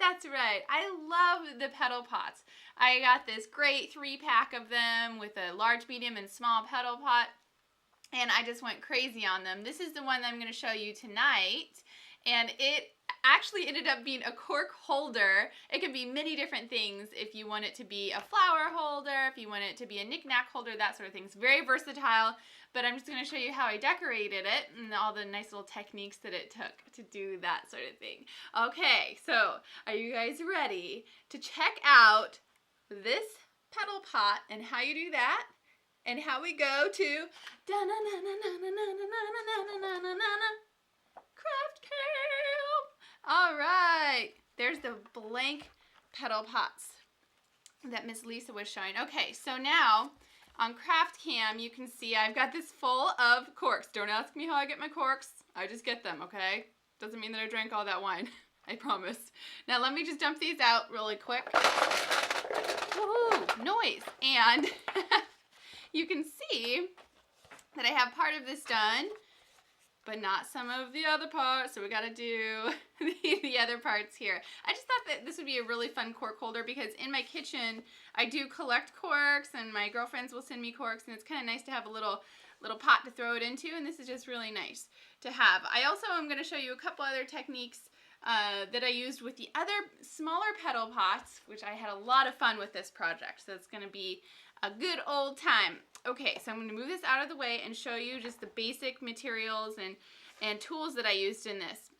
That's right. I love the petal pots. I got this great 3-pack of them with a large, medium, and small petal pot, and I just went crazy on them. This is the one that I'm going to show you tonight, and it actually ended up being a cork holder. It can be many different things if you want it to be a flower holder, if you want it to be a knick-knack holder, that sort of thing. It's very versatile, but I'm just going to show you how I decorated it and all the nice little techniques that it took to do that sort of thing. Okay, so are you guys ready to check out this petal pot and how you do that? And how we go to craft camp. All right, there's the blank petal pots that Miss Lisa was showing. Okay, so now on Craft Cam, you can see I've got this full of corks. Don't ask me how I get my corks. I just get them, okay? Doesn't mean that I drank all that wine. I promise. Now let me just dump these out really quick. Woohoo, noise. And you can see that I have part of this done, but not some of the other parts, so we gotta do the other parts here. I just thought that this would be a really fun cork holder because in my kitchen, I do collect corks, and my girlfriends will send me corks, and it's kind of nice to have a little pot to throw it into, and this is just really nice to have. I also am gonna show you a couple other techniques that I used with the other smaller petal pots, which I had a lot of fun with this project, so it's gonna be a good old time. Okay, so I'm going to move this out of the way and show you just the basic materials and tools that I used in this.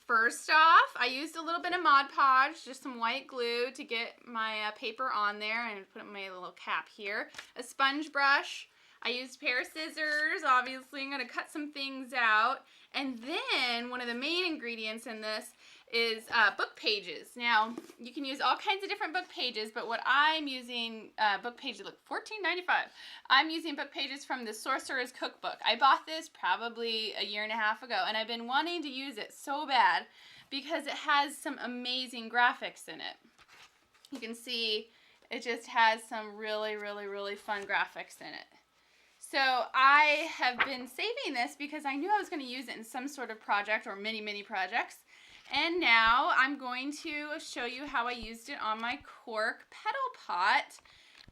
First off, I used a little bit of Mod Podge, just some white glue to get my paper on there, and put my little cap here. A sponge brush. I used a pair of scissors. Obviously, I'm going to cut some things out. And then one of the main ingredients in this is book pages. Now, you can use all kinds of different book pages, but what I'm using, book pages, look, $14.95. I'm using book pages from the Sorcerer's Cookbook. I bought this probably a year and a half ago, and I've been wanting to use it so bad because it has some amazing graphics in it. You can see it just has some really, really, really fun graphics in it. So I have been saving this because I knew I was going to use it in some sort of project or many projects. And now I'm going to show you how I used it on my cork petal pot.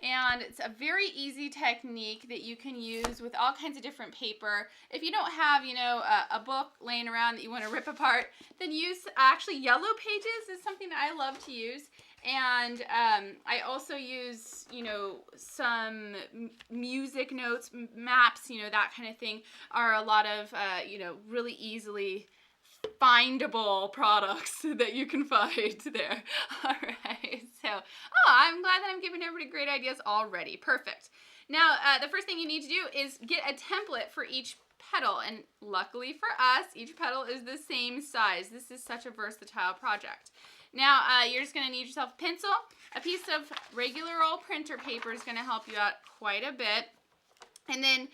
And it's a very easy technique that you can use with all kinds of different paper. If you don't have, you know, a book laying around that you want to rip apart, then use actually yellow pages is something that I love to use. And I also use, you know, some music notes, maps, you know, that kind of thing are a lot of, you know, really easily findable products that you can find there. All right, so, I'm glad that I'm giving everybody great ideas already. Perfect. Now, the first thing you need to do is get a template for each petal, and luckily for us, each petal is the same size. This is such a versatile project. Now, you're just going to need yourself a pencil. A piece of regular old printer paper is going to help you out quite a bit. And then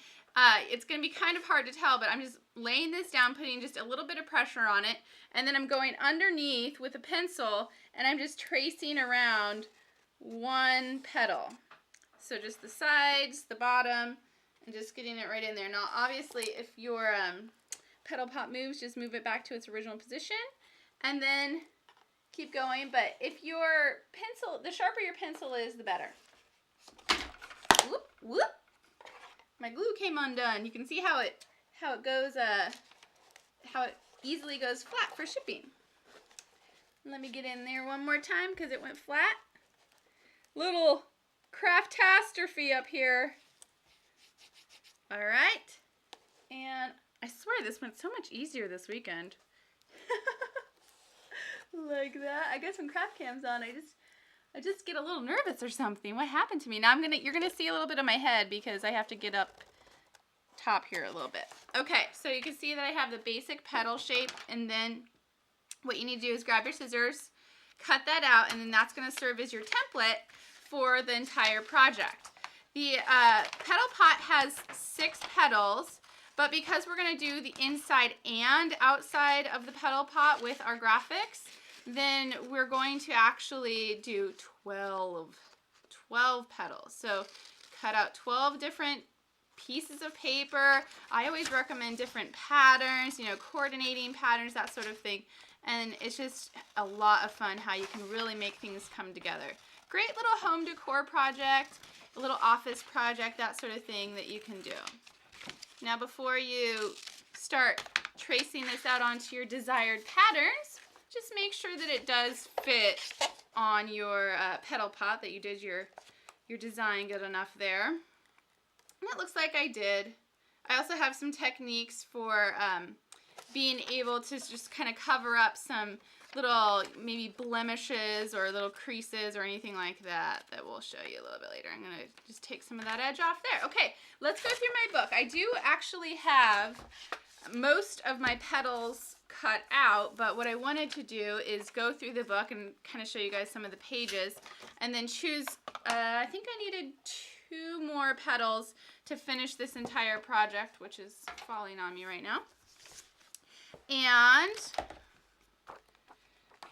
it's going to be kind of hard to tell, but I'm just laying this down, putting just a little bit of pressure on it, and then I'm going underneath with a pencil, and I'm just tracing around one petal. So just the sides, the bottom, and just getting it right in there. Now, obviously, if your petal pot moves, just move it back to its original position, and then keep going. But if your pencil, the sharper your pencil is, the better. Whoop, whoop. My glue came undone. You can see how it goes, how it easily goes flat for shipping. Let me get in there one more time because it went flat. Little craft-tastic-live up here. All right. And I swear this went so much easier this weekend. Like that. I guess when Craft Cam's on, I just get a little nervous or something. What happened to me? Now you're gonna see a little bit of my head because I have to get up top here a little bit. Okay, so you can see that I have the basic petal shape, and then what you need to do is grab your scissors, cut that out, and then that's gonna serve as your template for the entire project. The petal pot has 6 petals, but because we're gonna do the inside and outside of the petal pot with our graphics, then we're going to actually do 12 petals. So cut out 12 different pieces of paper. I always recommend different patterns, you know, coordinating patterns, that sort of thing. And it's just a lot of fun how you can really make things come together. Great little home decor project, a little office project, that sort of thing that you can do. Now before you start tracing this out onto your desired patterns, just make sure that it does fit on your petal pot, that you did your design good enough there. And it looks like I did. I also have some techniques for being able to just kind of cover up some little maybe blemishes or little creases or anything like that we'll show you a little bit later. I'm going to just take some of that edge off there. Okay, let's go through my book. I do actually have most of my petals cut out, but what I wanted to do is go through the book and kind of show you guys some of the pages and then choose, I think I needed 2 more petals to finish this entire project, which is falling on me right now. And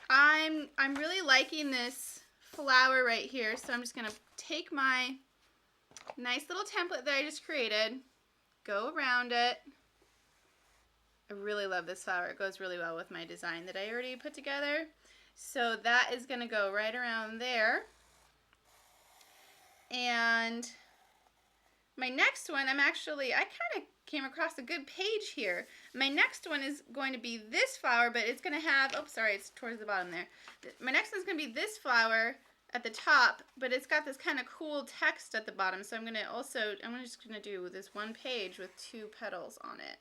I'm really liking this flower right here, so I'm just going to take my nice little template that I just created, go around it. I really love this flower. It goes really well with my design that I already put together. So that is going to go right around there. And my next one, I kind of came across a good page here. My next one is going to be this flower, but it's going to have, oh, sorry, it's towards the bottom there. My next one's going to be this flower at the top, but it's got this kind of cool text at the bottom. So I'm just going to do this one page with 2 petals on it.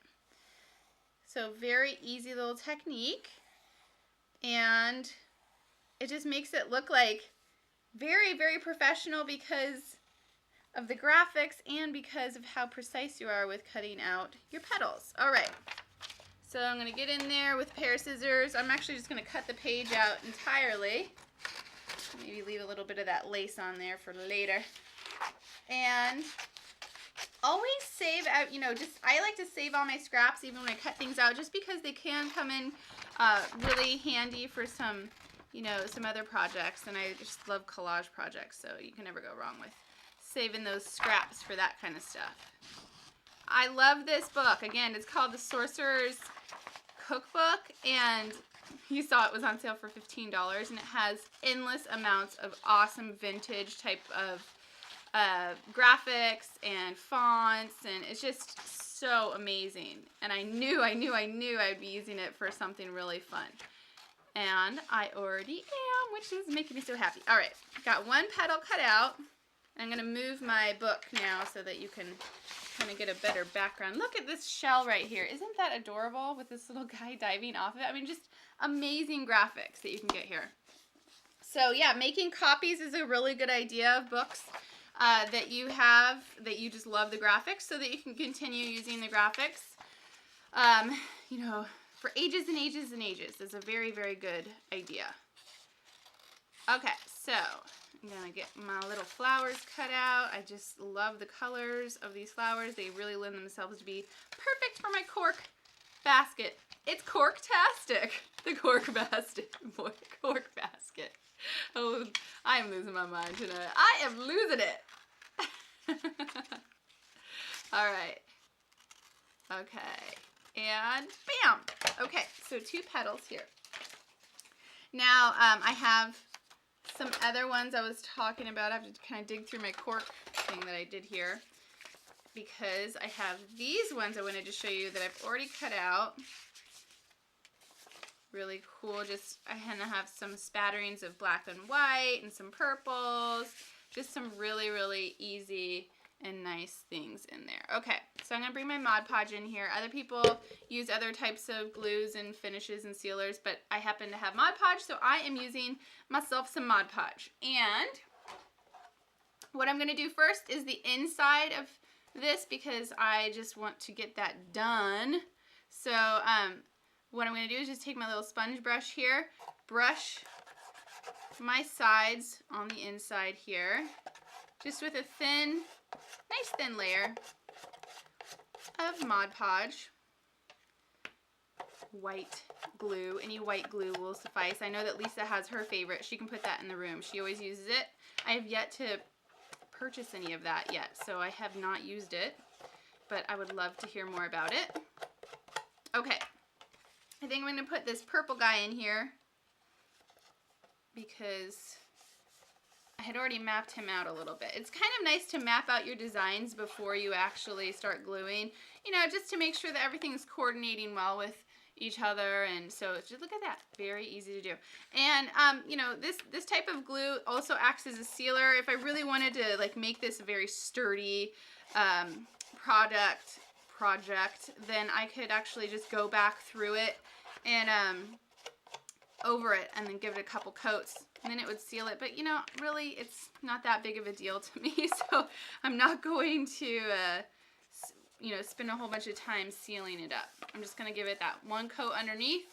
So very easy little technique. And it just makes it look like very, very professional because of the graphics and because of how precise you are with cutting out your petals. All right, so I'm going to get in there with a pair of scissors. I'm actually just going to cut the page out entirely. Maybe leave a little bit of that lace on there for later. And always save out, I like to save all my scraps even when I cut things out, just because they can come in really handy for some, some other projects. And I just love collage projects, so you can never go wrong with saving those scraps for that kind of stuff. I love this book. Again, it's called The Sorcerer's Cookbook, and you saw it was on sale for $15, and it has endless amounts of awesome vintage type of graphics and fonts, and it's just so amazing. And I knew I'd be using it for something really fun. And I already am, which is making me so happy. All right, got one petal cut out. I'm going to move my book now so that you can kind of get a better background. Look at this shell right here. Isn't that adorable with this little guy diving off of it? I mean, just amazing graphics that you can get here. So yeah, making copies is a really good idea of books that you have, that you just love the graphics, so that you can continue using the graphics, for ages and ages and ages. Is a very, very good idea. Okay, so I'm going to get my little flowers cut out. I just love the colors of these flowers. They really lend themselves to be perfect for my cork basket. It's cork-tastic. The cork basket. Boy, cork basket. Oh, I am losing my mind tonight. I am losing it. All right. Okay. And bam. Okay, so 2 petals here. Now, I have some other ones I was talking about. I have to kind of dig through my cork thing that I did here, because I have these ones I wanted to show you that I've already cut out. Really cool. I have some spatterings of black and white and some purples. Just some really, really easy and nice things in there. Okay, so I'm going to bring my Mod Podge in here. Other people use other types of glues and finishes and sealers, but I happen to have Mod Podge, so I am using myself some Mod Podge. And what I'm going to do first is the inside of this, because I just want to get that done. So what I'm going to do is just take my little sponge brush here, brush my sides on the inside here, just with a nice thin layer of Mod Podge. White glue. Any white glue will suffice. I know that Lisa has her favorite. She can put that in the room. She always uses it. I have yet to purchase any of that yet, so I have not used it, but I would love to hear more about it. Okay, I think I'm going to put this purple guy in here because I had already mapped him out a little bit. It's kind of nice to map out your designs before you actually start gluing, you know, just to make sure that everything's coordinating well with each other. And so just look at that, very easy to do. And you know, this type of glue also acts as a sealer. If I really wanted to like make this a very sturdy project, then I could actually just go back through it and over it and then give it a couple coats, and then it would seal it. But you know, really, it's not that big of a deal to me, so I'm not going to you know, spend a whole bunch of time sealing it up. I'm just gonna give it that one coat underneath,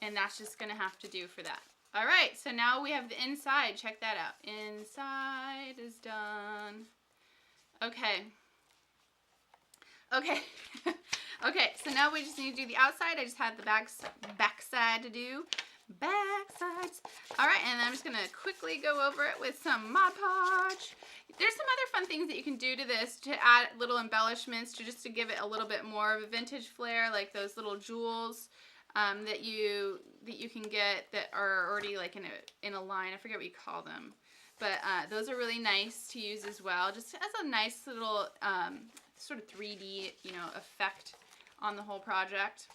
and that's just gonna have to do for that. All right, so now we have the inside. Check that out. Inside is done. Okay. Okay, so now we just need to do the outside. I just had the back side to do. Back sides. All right, and I'm just gonna quickly go over it with some Mod Podge. There's some other fun things that you can do to this to add little embellishments just to give it a little bit more of a vintage flair, like those little jewels that you can get that are already like in a line. I forget what you call them, but those are really nice to use as well. Just as a nice little sort of 3D, you know, effect on the whole project.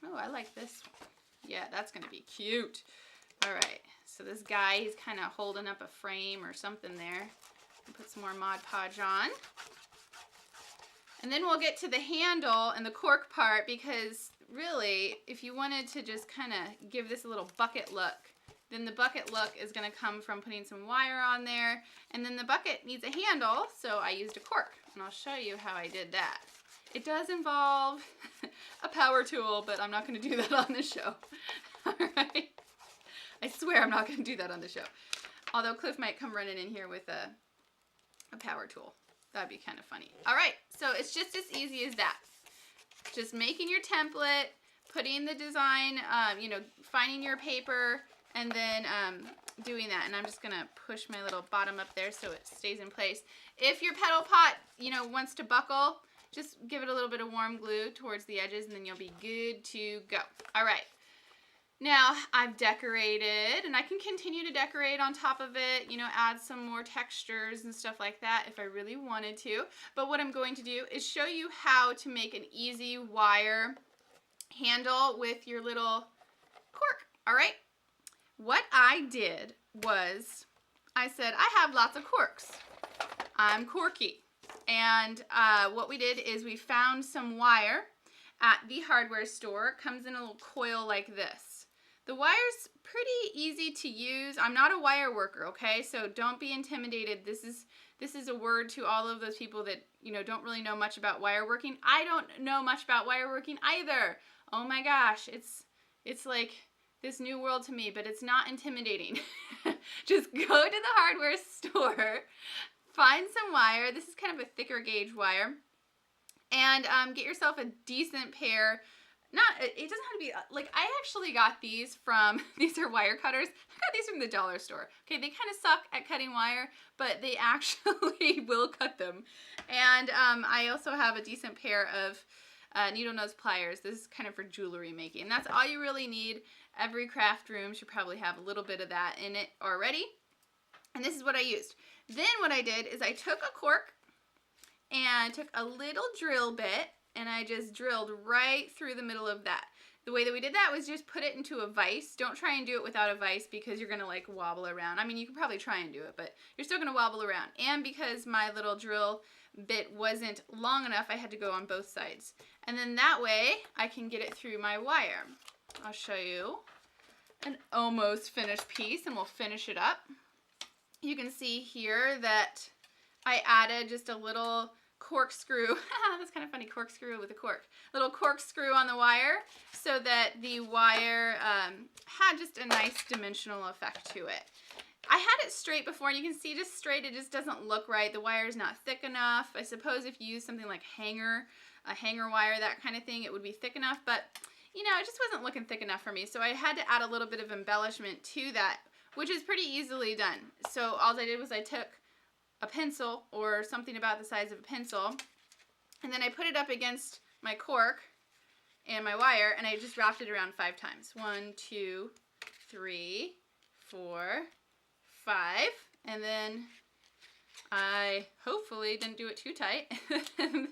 Oh, I like this one. Yeah, that's going to be cute. All right, so this guy, he's kind of holding up a frame or something there. I'll put some more Mod Podge on. And then we'll get to the handle and the cork part, because really, if you wanted to just kind of give this a little bucket look, then the bucket look is going to come from putting some wire on there. And then the bucket needs a handle, so I used a cork. And I'll show you how I did that. It does involve a power tool, but I'm not going to do that on the show. All right. I swear I'm not going to do that on the show. Although Cliff might come running in here with a power tool. That'd be kind of funny. All right. So it's just as easy as that. Just making your template, putting the design, you know, finding your paper, and then doing that. And I'm just going to push my little bottom up there so it stays in place. If your petal pot, you know, wants to buckle, just give it a little bit of warm glue towards the edges, and then you'll be good to go. All right. Now I've decorated, and I can continue to decorate on top of it, you know, add some more textures and stuff like that if I really wanted to. But what I'm going to do is show you how to make an easy wire handle with your little cork. All right. What I did was I said, I have lots of corks. I'm corky. And what we did is we found some wire at the hardware store. It comes in a little coil like this. The wire's pretty easy to use. I'm not a wire worker, okay? So don't be intimidated. This is a word to all of those people that, you know, don't really know much about wire working. I don't know much about wire working either. Oh my gosh, it's like this new world to me, but it's not intimidating. Just go to the hardware store, find some wire. This is kind of a thicker gauge wire. And get yourself a decent pair. It doesn't have to be, like, I actually got these from, these are wire cutters. I got these from the dollar store. Okay, they kind of suck at cutting wire, but they actually will cut them. And I also have a decent pair of needle nose pliers. This is kind of for jewelry making. That's all you really need. Every craft room should probably have a little bit of that in it already. And this is what I used. Then what I did is I took a cork and took a little drill bit, and I just drilled right through the middle of that. The way that we did that was just put it into a vise. Don't try and do it without a vise because you're gonna like wobble around. I mean, you can probably try and do it, but you're still gonna wobble around. And because my little drill bit wasn't long enough, I had to go on both sides. And then that way I can get it through my wire. I'll show you an almost finished piece, and we'll finish it up. You can see here that I added just a little corkscrew. That's kind of funny, corkscrew with a cork. Little corkscrew on the wire so that the wire had just a nice dimensional effect to it. I had it straight before, and you can see just straight, it just doesn't look right. The wire is not thick enough. I suppose if you use something like a hanger wire, that kind of thing, it would be thick enough, but you know, it just wasn't looking thick enough for me. So I had to add a little bit of embellishment to that, which is pretty easily done. So all I did was I took a pencil or something about the size of a pencil, and then I put it up against my cork, and my wire, and I just wrapped it around 5 times. 1, 2, 3, 4, 5, and then I hopefully didn't do it too tight. and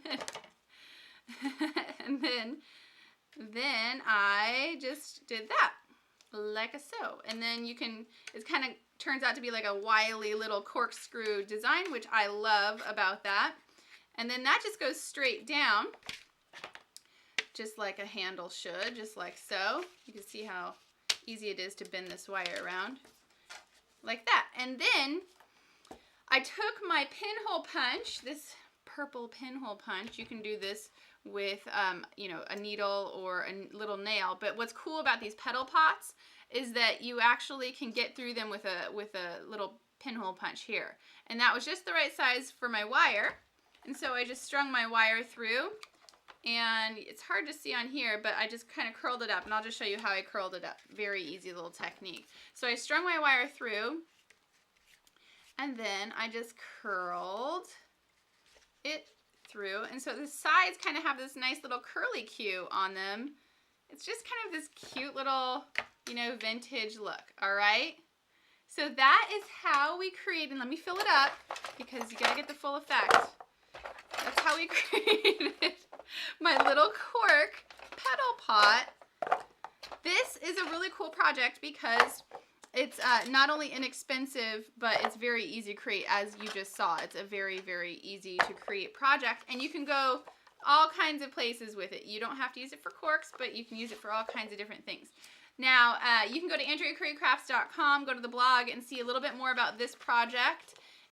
then I just did that, like so. And then you can, it kind of turns out to be like a wily little corkscrew design, which I love about that. And then that just goes straight down, just like a handle should, just like so. You can see how easy it is to bend this wire around, like that. And then I took my pinhole punch, this purple pinhole punch. You can do this with, you know, a needle or a little nail. But what's cool about these petal pots is that you actually can get through them with a little pinhole punch here. And that was just the right size for my wire. And so I just strung my wire through. And it's hard to see on here, but I just kind of curled it up. And I'll just show you how I curled it up. Very easy little technique. So I strung my wire through. And then I just curled it through. And so the sides kind of have this nice little curly cue on them. It's just kind of this cute little, you know, vintage look, all right? So that is how we create, and let me fill it up because you gotta get the full effect. That's how we created my little cork petal pot. This is a really cool project because it's not only inexpensive, but it's very easy to create, as you just saw. It's a very, very easy to create project, and you can go all kinds of places with it. You don't have to use it for corks, but you can use it for all kinds of different things. Now, you can go to AndreaCurryCrafts.com, go to the blog, and see a little bit more about this project.